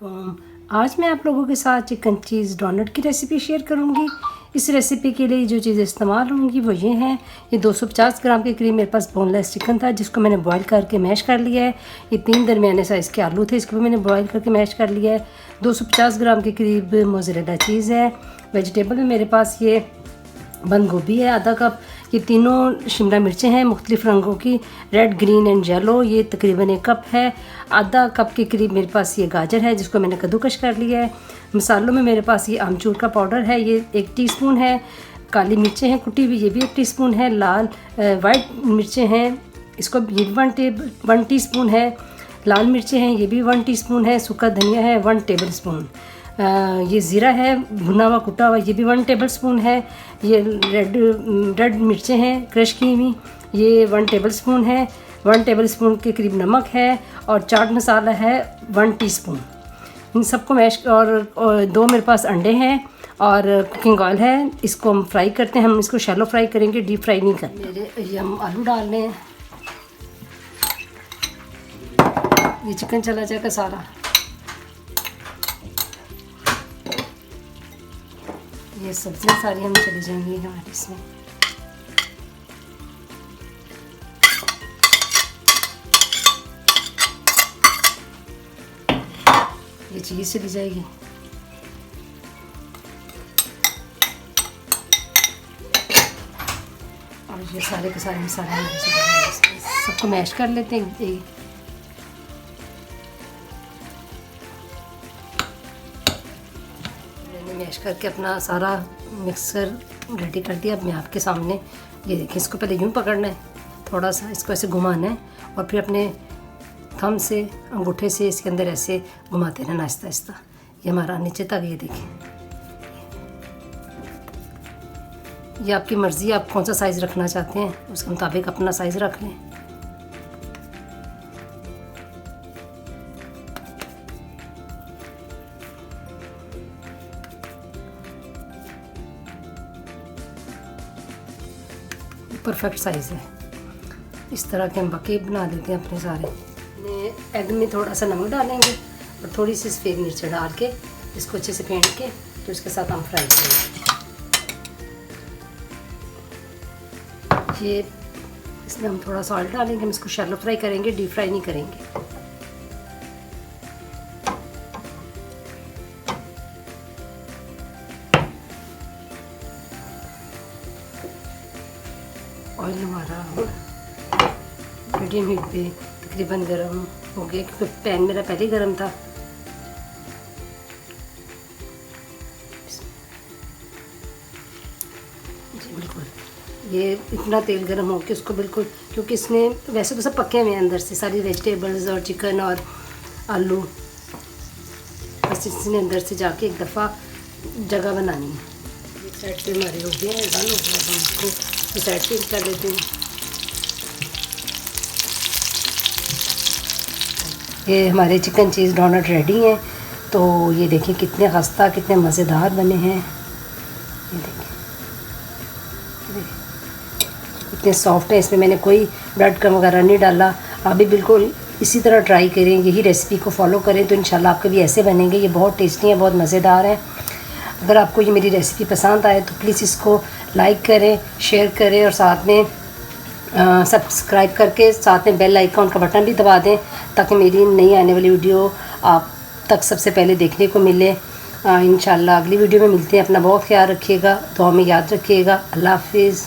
अस्सलामुअलैकुम। आज मैं आप लोगों के साथ चिकन चीज़ डोनट की रेसिपी शेयर करूंगी। इस रेसिपी के लिए जो चीज़ें इस्तेमाल होंगी वो ये हैं। ये 250 ग्राम के करीब मेरे पास बोनलेस चिकन था जिसको मैंने बॉईल करके मैश कर लिया है। ये 3 दरमियाने साइज़ के आलू थे, इसको भी मैंने बॉईल करके मैश कर लिया है। 250 ग्राम के करीब मोज़रेला चीज़ है। वेजिटेबल में मेरे पास ये बंद गोभी है आधा कप। ये तीनों शिमला मिर्चें हैं मुख्तलिफ़ रंगों की, रेड, ग्रीन एंड येलो। ये तकरीबन 1 कप है। आधा कप के करीब मेरे पास ये गाजर है जिसको मैंने कद्दूकश कर लिया है। मसालों में मेरे पास ये आमचूर का पाउडर है, ये 1 टीस्पून है। काली मिर्चें हैं कुटी हुई, ये भी 1 टीस्पून है। लाल वाइट मिर्चें हैं, इसको ये 1 टीस्पून है। लाल मिर्चें हैं, ये भी 1 टीस्पून है। सूखा धनिया है 1 टेबल स्पून। ये ज़ीरा है भुना हुआ कुटा हुआ, ये भी 1 टेबल स्पून है। ये रेड मिर्चें हैं क्रश की हुई, ये 1 टेबल स्पून है। 1 टेबल स्पून के करीब नमक है और चाट मसाला है 1 टीस्पून। इन सबको मैश और 2 मेरे पास अंडे हैं और कुकिंग ऑयल है। इसको हम फ्राई करते हैं। हम इसको शैलो फ्राई करेंगे, डीप फ्राई नहीं करेंगे। ये हम आलू डाल रहे हैं, ये चिकन चला जाएगा सारा। ये सब्जियां सारी हम चली जाएंगी हमारे इसमें। ये चीज़ चली जाएगी। और ये सारे के सारे मसाले सबको मैश कर लेते हैं। मैश करके अपना सारा मिक्सर रेडी कर दिया। अब मैं आपके सामने ये देखिए, इसको पहले यूँ पकड़ना है, थोड़ा सा इसको ऐसे घुमाना है और फिर अपने थंब से अंगूठे से इसके अंदर ऐसे घुमाते रहना आहिस्ता आहिस्ता। ये हमारा नीचे तक, ये देखिए। ये आपकी मर्ज़ी, आप कौन सा साइज़ रखना चाहते हैं उसके मुताबिक अपना साइज़ रख लें। परफेक्ट साइज़ है। इस तरह के हम बाकी बना देते हैं अपने सारे। एग में थोड़ा सा नमक डालेंगे और थोड़ी सी सफ़ेद मिर्च डाल के इसको अच्छे से फेंट के तो इसके साथ हम फ्राई करेंगे। ये इसमें हम थोड़ा सा ऑयल डालेंगे। हम इसको शैलो फ्राई करेंगे, डीप फ्राई नहीं करेंगे। ऑयल हमारा मीडियम हीट पे तकरीबन गर्म हो गया क्योंकि पैन मेरा पहले ही गर्म था। जी बिल्कुल, ये इतना तेल गर्म हो के उसको बिल्कुल, क्योंकि इसने वैसे तो सब पके हुए हैं अंदर से, सारी वेजिटेबल्स और चिकन और आलू, बस इसने अंदर से जाके एक दफ़ा जगह बनानी है। एक साइड से हमारे हो गया है, डन हो गया। हम इसको इस साइड चेंज कर देते हैं। ये हमारे चिकन चीज़ डोनट रेडी हैं। तो ये देखिए कितने खस्ता, कितने मज़ेदार बने हैं। ये देखिए कितने सॉफ्ट है। इसमें मैंने कोई ब्रेड क्रम्ब वगैरह नहीं डाला। आप भी बिल्कुल इसी तरह ट्राई करें, यही रेसिपी को फॉलो करें तो इंशाल्लाह आपके भी ऐसे बनेंगे। ये बहुत टेस्टी है, बहुत मज़ेदार है। अगर आपको ये मेरी रेसिपी पसंद आए तो प्लीज़ इसको लाइक करें, शेयर करें और साथ में सब्सक्राइब करके साथ में बेल आइकॉन का बटन भी दबा दें ताकि मेरी नई आने वाली वीडियो आप तक सबसे पहले देखने को मिले। इंशाल्लाह अगली वीडियो में मिलते हैं। अपना बहुत ख्याल रखिएगा, दुआ में याद रखिएगा। अल्लाह हाफिज़।